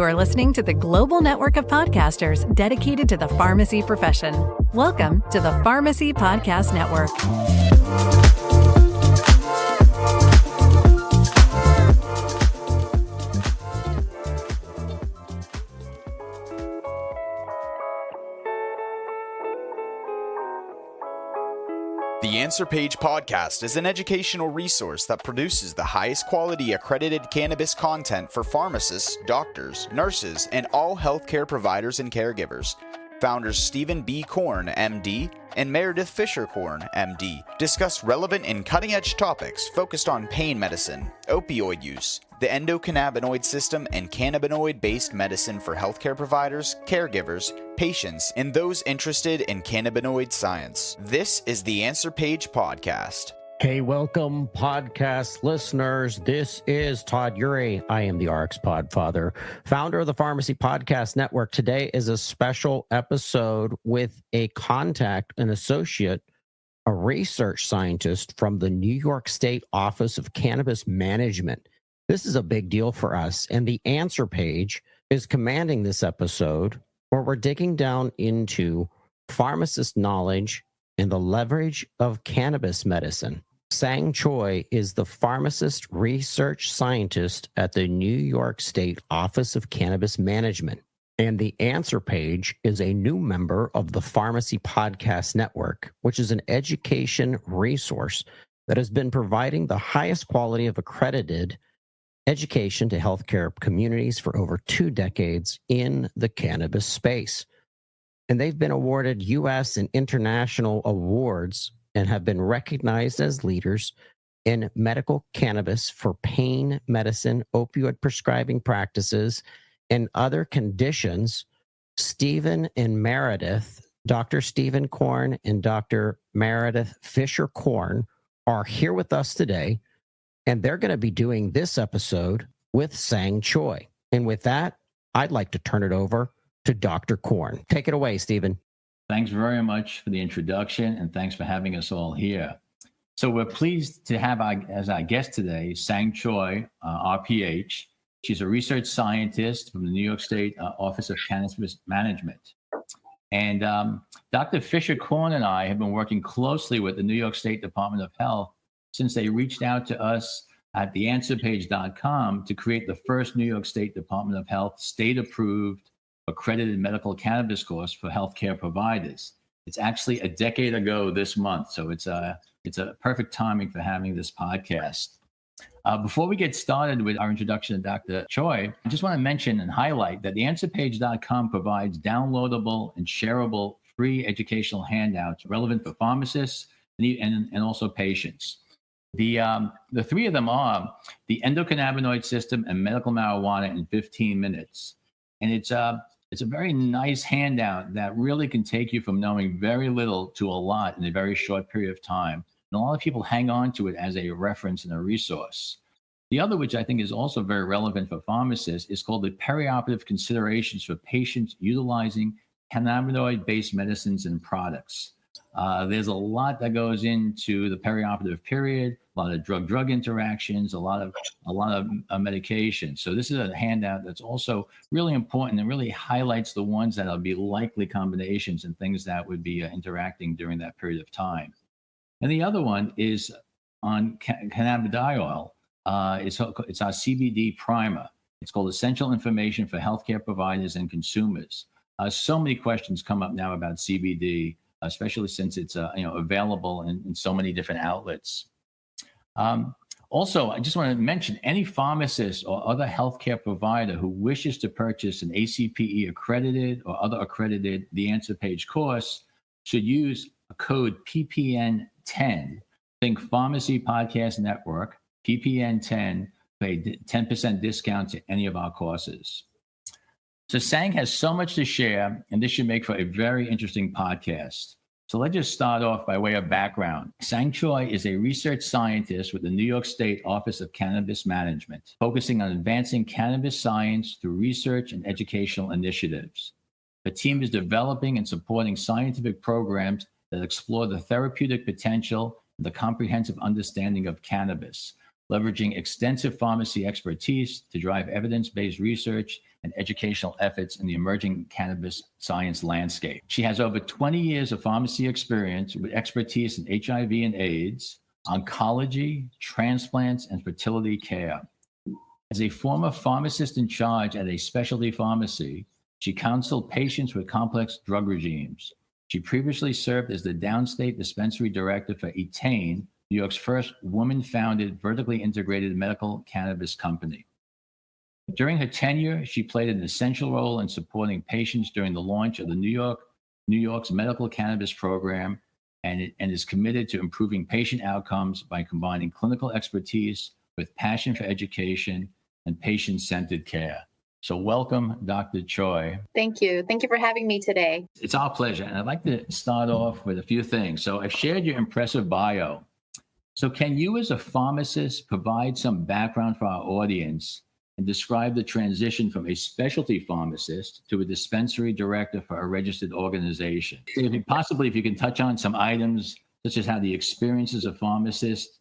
You are listening to the global network of podcasters dedicated to the pharmacy profession. Welcome to the Pharmacy Podcast Network. The TheAnswerPage podcast is an educational resource that produces the highest quality accredited cannabis content for pharmacists, doctors, nurses, and all healthcare providers and caregivers. Founders Stephen B. Korn, MD, and Meredith Fisher Korn, MD, discuss relevant and cutting-edge topics focused on pain medicine, opioid use, the endocannabinoid system, and cannabinoid-based medicine for healthcare providers, caregivers, patients, and those interested in cannabinoid science. This is the TheAnswerPage podcast. Hey, welcome, podcast listeners. This is Todd Urey. I am the RX Podfather, founder of the Pharmacy Podcast Network. Today is a special episode with a contact, an associate, a research scientist from the New York State Office of Cannabis Management. This is a big deal for us, and the TheAnswerPage is commanding this episode where we're digging down into pharmacist knowledge and the leverage of cannabis medicine. Sang Choi is the pharmacist research scientist at the New York State Office of Cannabis Management. And the TheAnswerPage is a new member of the Pharmacy Podcast Network, which is an education resource that has been providing the highest quality of accredited education to healthcare communities for over 2 decades in the cannabis space. And they've been awarded U.S. and international awards and have been recognized as leaders in medical cannabis for pain medicine, opioid prescribing practices, and other conditions. Stephen and Meredith, Dr. Stephen Korn and Dr. Meredith Fisher Korn, are here with us today, and they're going to be doing this episode with Sang Choi. And with that, I'd like to turn it over to Dr. Korn. Take it away, Stephen. Thanks very much for the introduction, and thanks for having us all here. So we're pleased to have as our guest today, Sang Choi, RPH. She's a research scientist from the New York State Office of Cannabis Management. And Dr. Fisher Korn and I have been working closely with the New York State Department of Health since they reached out to us at TheAnswerPage.com to create the first New York State Department of Health state-approved accredited medical cannabis course for healthcare providers. It's actually a decade ago this month, so it's a perfect timing for having this podcast. Before we get started with our introduction to Dr. Choi, I just want to mention and highlight that TheAnswerPage.com provides downloadable and shareable free educational handouts relevant for pharmacists and also patients. The three of them are the endocannabinoid system and medical marijuana in 15 minutes. And it's a very nice handout that really can take you from knowing very little to a lot in a very short period of time. And a lot of people hang on to it as a reference and a resource. The other, which I think is also very relevant for pharmacists, is called the perioperative considerations for patients utilizing cannabinoid-based medicines and products. There's a lot that goes into the perioperative period, a lot of drug-drug interactions, a lot of medication. So this is a handout that's also really important and really highlights the ones that will be likely combinations and things that would be interacting during that period of time. And the other one is on cannabidiol. It's our CBD primer. It's called Essential Information for Healthcare Providers and Consumers. So many questions come up now about CBD, especially since it's available in so many different outlets. Also, I just want to mention any pharmacist or other healthcare provider who wishes to purchase an ACPE accredited or other accredited TheAnswerPage course should use a code PPN10. Think Pharmacy Podcast Network, PPN10, pay 10% discount to any of our courses. So Sang has so much to share, and this should make for a very interesting podcast. So let's just start off by way of background. Sang Choi is a research scientist with the New York State Office of Cannabis Management, focusing on advancing cannabis science through research and educational initiatives. The team is developing and supporting scientific programs that explore the therapeutic potential and the comprehensive understanding of cannabis. leveraging extensive pharmacy expertise to drive evidence-based research and educational efforts in the emerging cannabis science landscape. She has over 20 years of pharmacy experience with expertise in HIV and AIDS, oncology, transplants, and fertility care. As a former pharmacist in charge at a specialty pharmacy, she counseled patients with complex drug regimes. She previously served as the downstate dispensary director for Etain, New York's first woman-founded, vertically integrated medical cannabis company. During her tenure, she played an essential role in supporting patients during the launch of the New York's medical cannabis program, and is committed to improving patient outcomes by combining clinical expertise with passion for education and patient-centered care. So welcome, Dr. Choi. Thank you. Thank you for having me today. It's our pleasure. And I'd like to start off with a few things. So I've shared your impressive bio. So can you, as a pharmacist, provide some background for our audience and describe the transition from a specialty pharmacist to a dispensary director for a registered organization? If you can touch on some items, such as how the experiences of pharmacists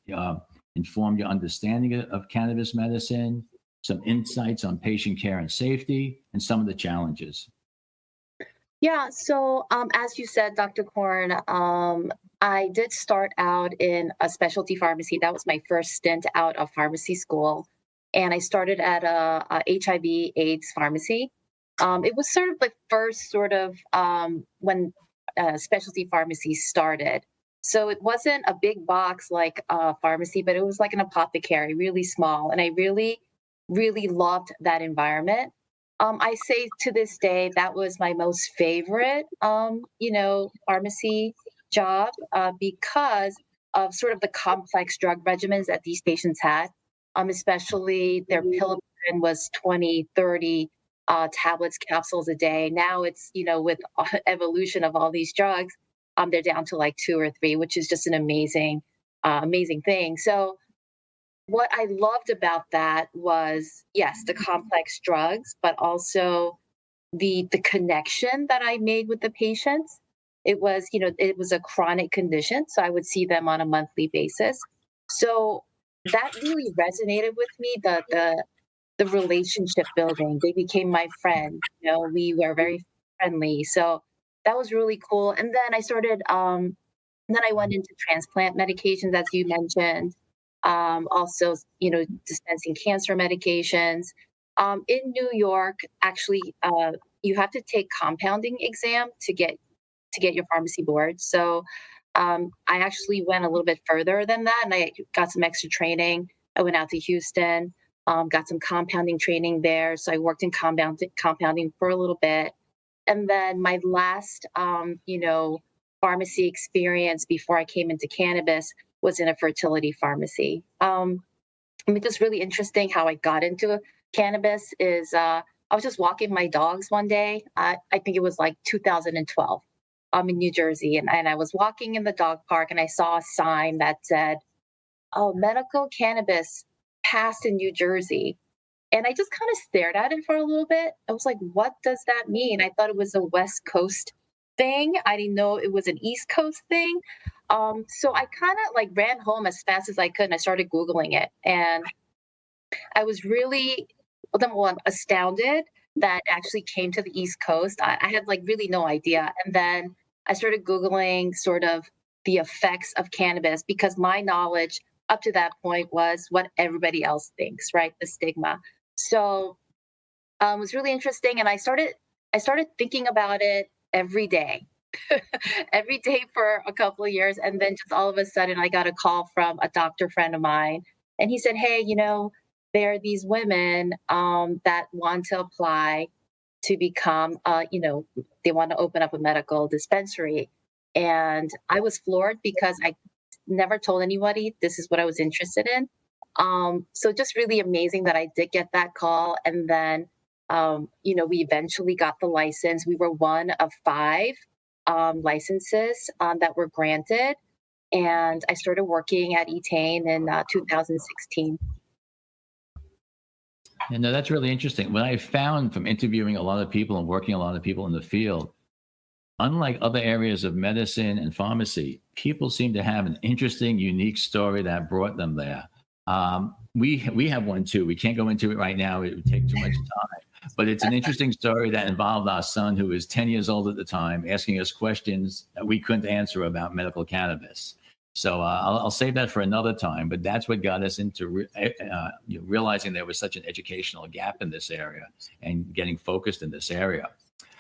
informed your understanding of cannabis medicine, some insights on patient care and safety, and some of the challenges. Yeah, so as you said, Dr. Korn, I did start out in a specialty pharmacy. That was my first stint out of pharmacy school. And I started at a HIV/AIDS pharmacy. It was sort of the first when specialty pharmacy started. So it wasn't a big box like a pharmacy, but it was like an apothecary, really small. And I really, really loved that environment. I say to this day, that was my most favorite, pharmacy job because of sort of the complex drug regimens that these patients had, especially their pill burden was 20, 30 tablets, capsules a day. Now it's, with evolution of all these drugs, they're down to like 2 or 3, which is just an amazing thing. So what I loved about that was, yes, the complex drugs, but also the connection that I made with the patients. It was, it was a chronic condition, so I would see them on a monthly basis. So that really resonated with me, the relationship building. They became my friend. We were very friendly. So that was really cool. And then I started, then I went into transplant medications, as you mentioned. Also, dispensing cancer medications. In New York, actually, you have to take compounding exam to get your pharmacy board. So I actually went a little bit further than that, and I got some extra training. I went out to Houston, got some compounding training there. So I worked in compounding for a little bit. And then my last, pharmacy experience before I came into cannabis was in a fertility pharmacy. It's really interesting how I got into cannabis is I was just walking my dogs one day. I think it was like 2012. I'm in New Jersey, and I was walking in the dog park, and I saw a sign that said, "Oh, medical cannabis passed in New Jersey." And I just kind of stared at it for a little bit. I was like, what does that mean? I thought it was a West Coast thing. I didn't know it was an East Coast thing. So I kind of ran home as fast as I could, and I started Googling it. And I was really, number one, astounded that actually came to the East Coast. I had really no idea. And then I started Googling sort of the effects of cannabis, because my knowledge up to that point was what everybody else thinks, right? The stigma. So it was really interesting. And I started thinking about it every day, every day for a couple of years. And then just all of a sudden I got a call from a doctor friend of mine. And he said, "Hey, there are these women that want to apply to become, they want to open up a medical dispensary." And I was floored because I never told anybody this is what I was interested in. So just really amazing that I did get that call. And then, we eventually got the license. We were one of 5 licenses that were granted. And I started working at Etain in 2016. And that's really interesting. What I found from interviewing a lot of people and working a lot of people in the field, unlike other areas of medicine and pharmacy, people seem to have an interesting, unique story that brought them there. We have one too. We can't go into it right now. It would take too much time. But it's an interesting story that involved our son, who was 10 years old at the time, asking us questions that we couldn't answer about medical cannabis. So I'll save that for another time. But that's what got us into realizing there was such an educational gap in this area and getting focused in this area.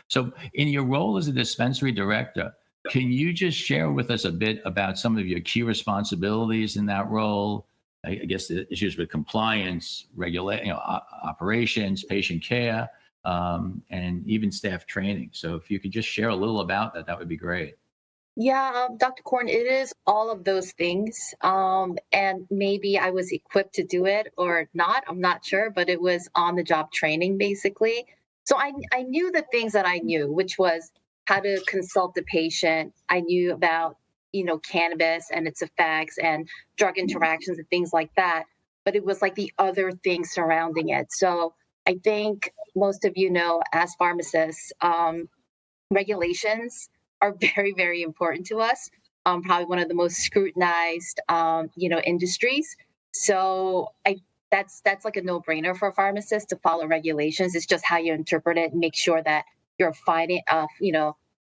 So in your role as a dispensary director, can you just share with us a bit about some of your key responsibilities in that role? I guess the issues with compliance, operations, patient care, and even staff training. So if you could just share a little about that, that would be great. Yeah, Dr. Korn, it is all of those things. And maybe I was equipped to do it or not, I'm not sure, but it was on the job training basically. So I knew the things that I knew, which was how to consult the patient. I knew about, cannabis and its effects and drug interactions and things like that. But it was like the other things surrounding it. So I think most of you know, as pharmacists, regulations are very, very important to us. Probably one of the most scrutinized, industries. So that's like a no-brainer for a pharmacist to follow regulations. It's just how you interpret it and make sure that you're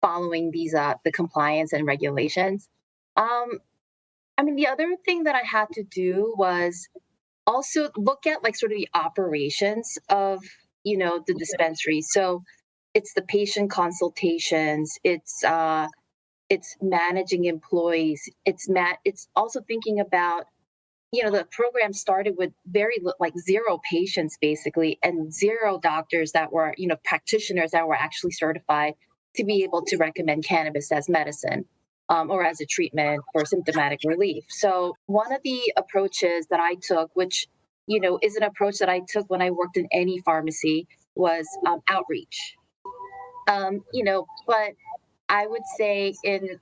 following these the compliance and regulations. The other thing that I had to do was also look at like sort of the operations of the dispensary. So it's the patient consultations, it's managing employees, it's also thinking about the program started with like zero patients basically, and zero doctors that were practitioners that were actually certified to be able to recommend cannabis as medicine, or as a treatment for symptomatic relief. So one of the approaches that I took, which is an approach that I took when I worked in any pharmacy, was outreach. But I would say in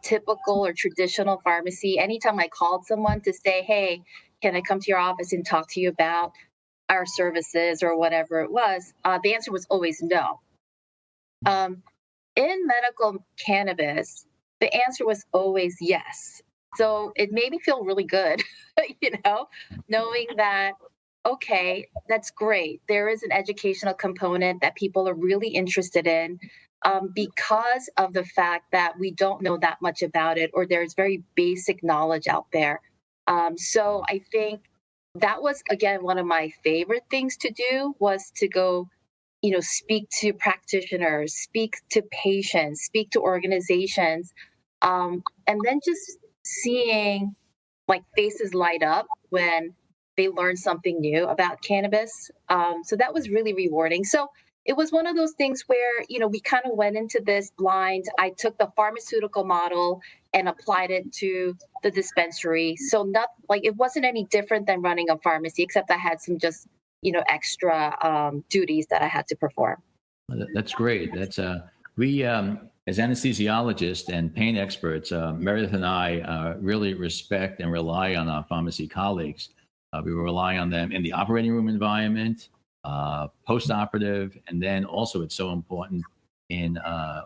typical or traditional pharmacy, anytime I called someone to say, hey, can I come to your office and talk to you about our services or whatever it was, the answer was always no. In medical cannabis, the answer was always yes. So it made me feel really good, knowing that, okay, that's great. There is an educational component that people are really interested in, because of the fact that we don't know that much about it, or there's very basic knowledge out there. So I think that was, again, one of my favorite things to do was to go, speak to practitioners, speak to patients, speak to organizations, and then just seeing like faces light up when they learn something new about cannabis. So that was really rewarding. So it was one of those things where, we kind of went into this blind. I took the pharmaceutical model and applied it to the dispensary. So not like it wasn't any different than running a pharmacy, except I had some just, extra duties that I had to perform. That's great. That's we as anesthesiologists and pain experts, Meredith and I really respect and rely on our pharmacy colleagues. We rely on them in the operating room environment, post-operative, and then also it's so important in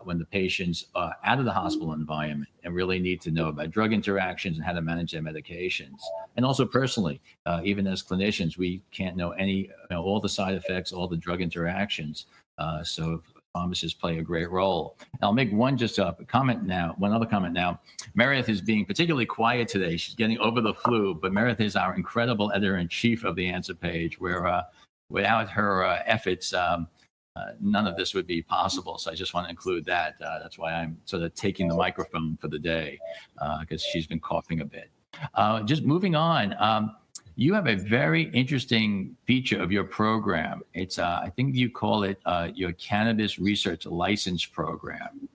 when the patients are out of the hospital environment and really need to know about drug interactions and how to manage their medications. And also personally, even as clinicians, we can't know all the side effects, all the drug interactions. So pharmacists play a great role. I'll make one other comment now. Meredith is being particularly quiet today. She's getting over the flu, but Meredith is our incredible editor-in-chief of the Answer Page, where without her efforts, none of this would be possible. So I just want to include that. That's why I'm sort of taking the microphone for the day, because she's been coughing a bit. Just moving on. You have a very interesting feature of your program. It's, I think you call it your Cannabis Research License Program.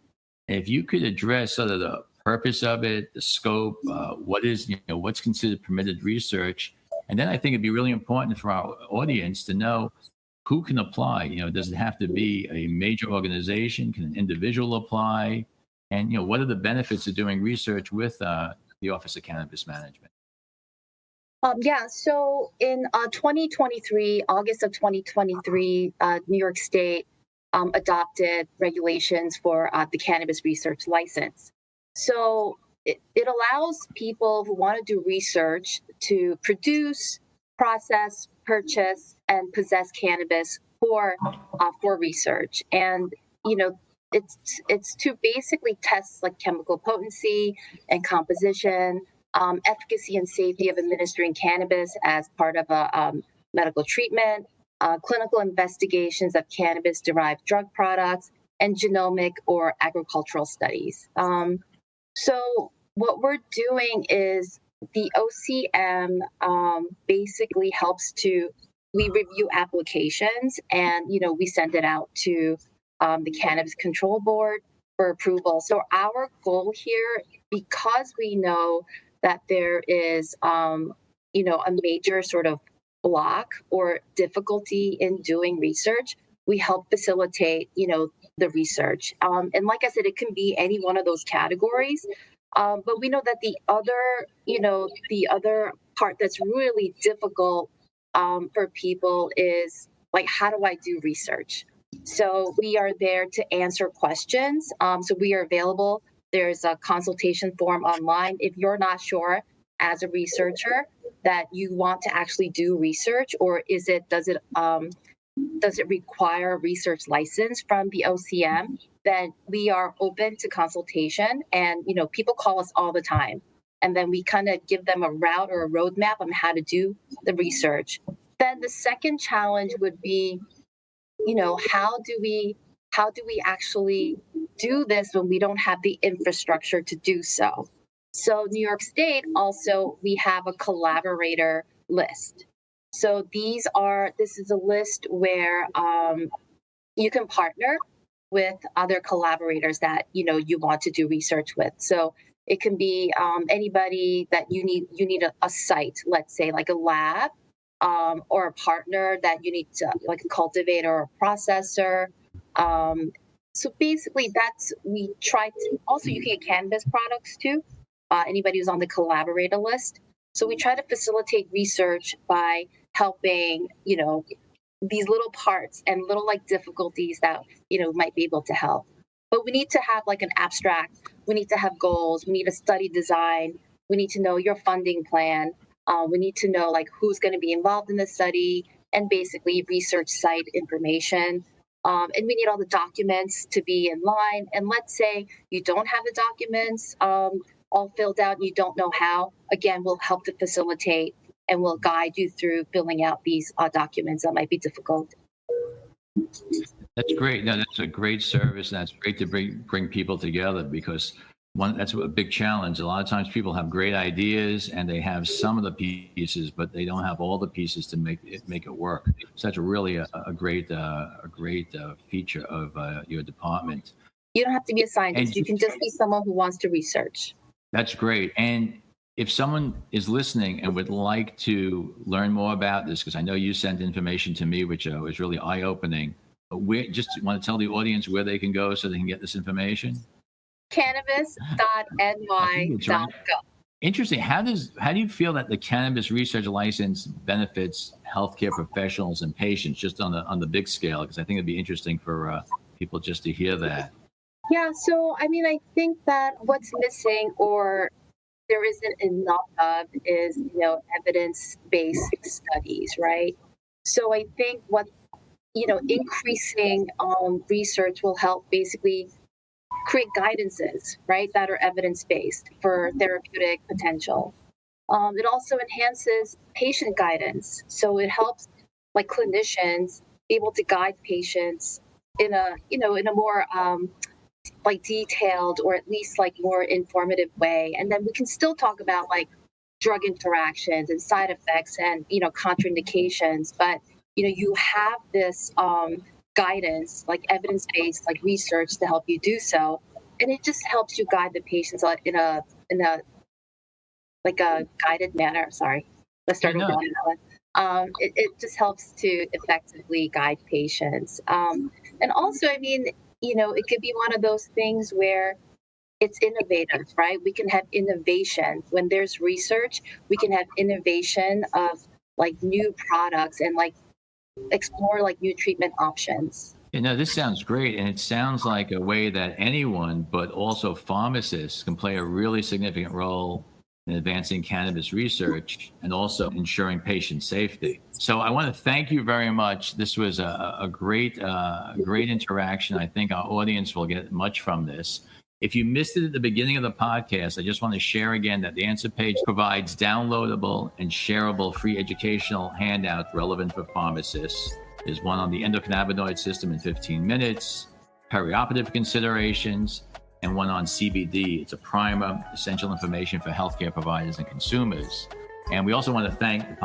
If you could address sort of the purpose of it, the scope, what's considered permitted research, and then I think it'd be really important for our audience to know who can apply. Does it have to be a major organization? Can an individual apply? And what are the benefits of doing research with the Office of Cannabis Management? So in 2023, August of 2023, New York State adopted regulations for the cannabis research license. So it allows people who want to do research to produce process, purchase, and possess cannabis for research. And it's to basically test like chemical potency and composition, efficacy and safety of administering cannabis as part of a medical treatment, clinical investigations of cannabis-derived drug products, and genomic or agricultural studies. So what we're doing is the OCM basically helps we review applications and, we send it out to the Cannabis Control Board for approval. So our goal here, because we know that there is, a major sort of block or difficulty in doing research, we help facilitate, the research. And like I said, it can be any one of those categories. But we know that the other part that's really difficult for people is like, how do I do research? So we are there to answer questions. So we are available. There's a consultation form online. If you're not sure as a researcher that you want to actually do research, or does it require a research license from the OCM, then we are open to consultation. And, people call us all the time. And then we kind of give them a route or a roadmap on how to do the research. Then the second challenge would be, how do we actually do this when we don't have the infrastructure to do so? So New York State also, we have a collaborator list. So this is a list where you can partner with other collaborators that you want to do research with. So it can be anybody that you need a site, let's say like a lab, or a partner that you need to, like a cultivator or a processor. So basically we try to, also you can get cannabis products too, anybody who's on the collaborator list. So we try to facilitate research by helping, these little parts and little like difficulties that, might be able to help. But we need to have like an abstract, we need to have goals, we need a study design, we need to know your funding plan, we need to know like who's going to be involved in the study, and basically research site information. And we need all the documents to be in line. And let's say you don't have the documents all filled out and you don't know how, again, we'll help to facilitate and we'll guide you through filling out these documents that might be difficult. That's great. No, that's a great service. And that's great to bring people together, because that's a big challenge. A lot of times people have great ideas and they have some of the pieces, but they don't have all the pieces to make it work. So that's really a great feature of your department. You don't have to be a scientist. You can just be someone who wants to research. That's great. And if someone is listening and would like to learn more about this, because I know you sent information to me, which was really eye-opening, we just want to tell the audience where they can go so they can get this information. Cannabis.ny.gov. Interesting. How do you feel that the cannabis research license benefits healthcare professionals and patients, just on the big scale? Because I think it'd be interesting for people just to hear that. Yeah. So I think that what's missing, or there isn't enough of, is evidence-based studies, right? So I think what increasing research will help basically create guidances, right, that are evidence-based for therapeutic potential. It also enhances patient guidance, so it helps like clinicians be able to guide patients in a more like detailed, or at least like more informative way. And then we can still talk about like drug interactions and side effects and contraindications, but you have this guidance, like evidence-based, like research to help you do so, and it just helps you guide the patients in a like a guided manner. Sorry, let's start over on that one. It just helps to effectively guide patients, and also, it could be one of those things where it's innovative, right? We can have innovation when there's research. We can have innovation of like new products and like explore like new treatment options. This sounds great. And it sounds like a way that anyone, but also pharmacists, can play a really significant role in advancing cannabis research and also ensuring patient safety. So I want to thank you very much. This was a great interaction. I think our audience will get much from this. If you missed it at the beginning of the podcast, I just want to share again that the Answer Page provides downloadable and shareable free educational handouts relevant for pharmacists. There's one on the endocannabinoid system in 15 minutes, perioperative considerations, and one on CBD. It's a primer, essential information for healthcare providers and consumers. And we also want to thank the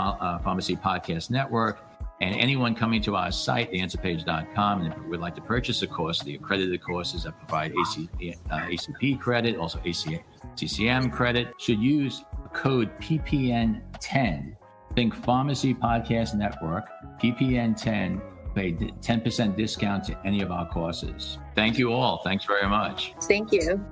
Pharmacy Podcast Network and anyone coming to our site, TheAnswerPage.com. And if you would like to purchase a course, the accredited courses that provide ACP credit, also CCM credit, should use code PPN10. Think Pharmacy Podcast Network, PPN10, pay 10% discount to any of our courses. Thank you all. Thanks very much. Thank you.